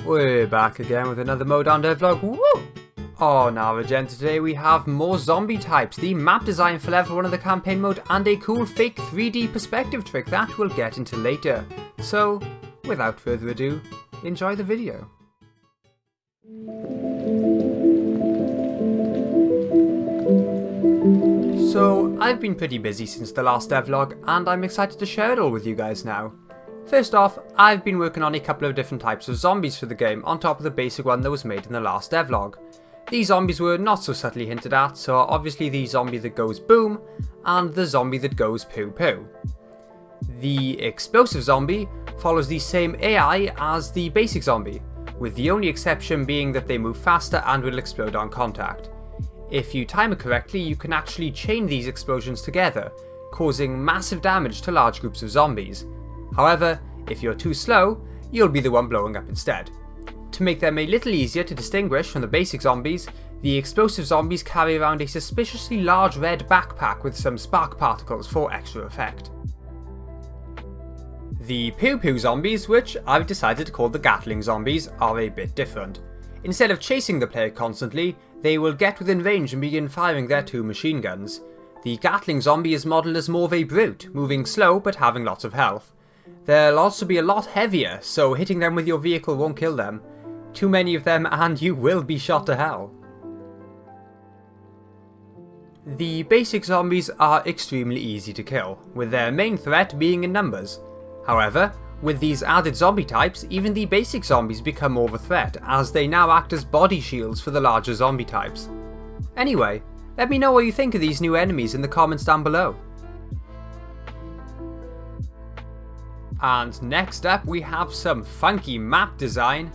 We're back again with another mode on devlog. Woo! On our agenda today we have more zombie types, the map design for level 1 of the campaign mode, and a cool fake 3D perspective trick that we'll get into later. So, without further ado, enjoy the video. So, I've been pretty busy since the last devlog, and I'm excited to share it all with you guys now. First off, I've been working on a couple of different types of zombies for the game on top of the basic one that was made in the last devlog. These zombies were not so subtly hinted at, so are obviously the zombie that goes boom, and the zombie that goes poo poo. The explosive zombie follows the same AI as the basic zombie, with the only exception being that they move faster and will explode on contact. If you time it correctly, you can actually chain these explosions together, causing massive damage to large groups of zombies. However, if you're too slow, you'll be the one blowing up instead. To make them a little easier to distinguish from the basic zombies, the explosive zombies carry around a suspiciously large red backpack with some spark particles for extra effect. The poo-poo zombies, which I've decided to call the Gatling zombies, are a bit different. Instead of chasing the player constantly, they will get within range and begin firing their 2 machine guns. The Gatling zombie is modelled as more of a brute, moving slow but having lots of health. They'll also be a lot heavier, so hitting them with your vehicle won't kill them. Too many of them and you will be shot to hell. The basic zombies are extremely easy to kill, with their main threat being in numbers. However, with these added zombie types, even the basic zombies become more of a threat, as they now act as body shields for the larger zombie types. Anyway, let me know what you think of these new enemies in the comments down below. And next up we have some funky map design.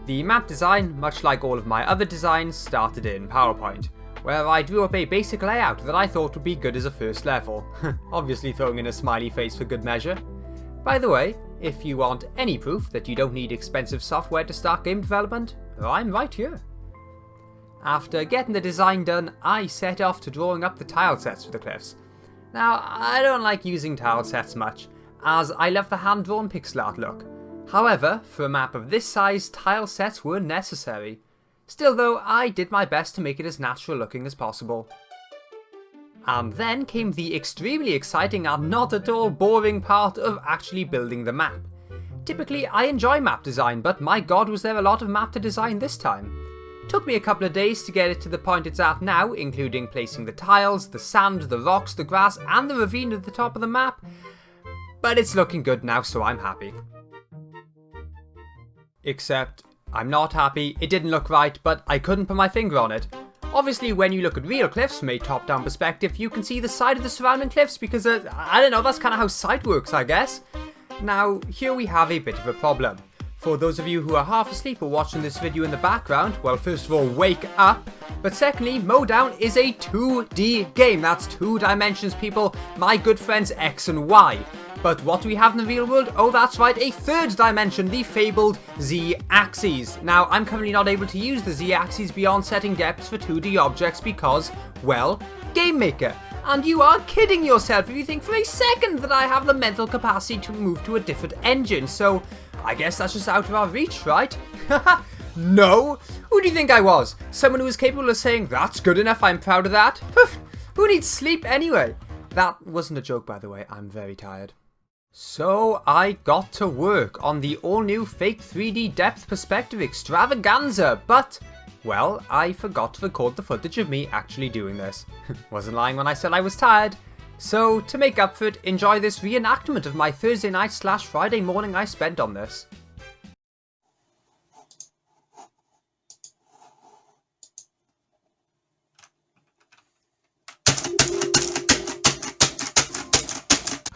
The map design, much like all of my other designs, started in PowerPoint, where I drew up a basic layout that I thought would be good as a first level, obviously throwing in a smiley face for good measure. By the way, if you want any proof that you don't need expensive software to start game development, I'm right here. After getting the design done, I set off to drawing up the tile sets for the cliffs. Now, I don't like using tile sets much, as I love the hand-drawn pixel art look. However, for a map of this size, tile sets were necessary. Still though, I did my best to make it as natural looking as possible. And then came the extremely exciting and not at all boring part of actually building the map. Typically, I enjoy map design, but my god was there a lot of map to design this time. Took me a couple of days to get it to the point it's at now, including placing the tiles, the sand, the rocks, the grass, and the ravine at the top of the map. But it's looking good now, so I'm happy. Except, I'm not happy, it didn't look right, but I couldn't put my finger on it. Obviously, when you look at real cliffs from a top-down perspective, you can see the side of the surrounding cliffs because, I don't know, that's kind of how sight works, I guess. Now, here we have a bit of a problem. For those of you who are half asleep or watching this video in the background, well, first of all, wake up. But secondly, Mowdown is a 2D game. That's 2 dimensions, people. My good friends X and Y. But what do we have in the real world? Oh, that's right, a 3rd dimension, the fabled Z-axis. Now, I'm currently not able to use the Z-axis beyond setting depths for 2D objects because, well, Game Maker. And you are kidding yourself if you think for a second that I have the mental capacity to move to a different engine, so I guess that's just out of our reach, right? No? Who do you think I was? Someone who was capable of saying, that's good enough, I'm proud of that? Who needs sleep anyway? That wasn't a joke, by the way, I'm very tired. So I got to work on the all-new fake 3D depth perspective extravaganza, but, well, I forgot to record the footage of me actually doing this. Wasn't lying when I said I was tired. So, to make up for it, enjoy this reenactment of my Thursday night / Friday morning I spent on this.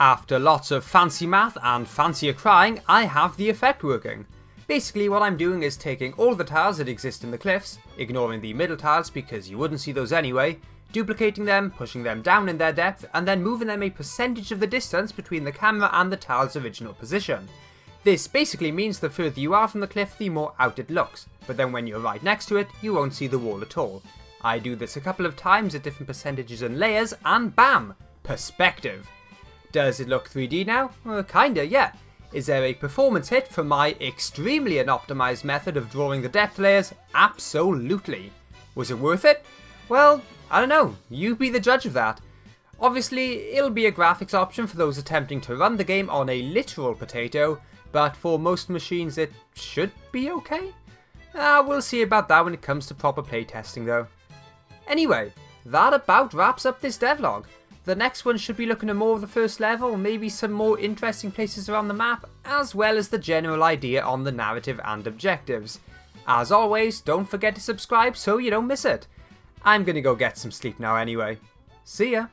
After lots of fancy math and fancier crying, I have the effect working. Basically what I'm doing is taking all the tiles that exist in the cliffs, ignoring the middle tiles because you wouldn't see those anyway, duplicating them, pushing them down in their depth, and then moving them a percentage of the distance between the camera and the tile's original position. This basically means the further you are from the cliff, the more out it looks, but then when you're right next to it, you won't see the wall at all. I do this a couple of times at different percentages and layers, and bam! Perspective! Does it look 3D now? Kinda, yeah. Is there a performance hit from my extremely unoptimized method of drawing the depth layers? Absolutely. Was it worth it? Well, I don't know, you be the judge of that. Obviously, it'll be a graphics option for those attempting to run the game on a literal potato, but for most machines it should be okay? We'll see about that when it comes to proper playtesting though. Anyway, that about wraps up this devlog. The next one should be looking at more of the first level, maybe some more interesting places around the map, as well as the general idea on the narrative and objectives. As always, don't forget to subscribe so you don't miss it. I'm gonna go get some sleep now anyway. See ya!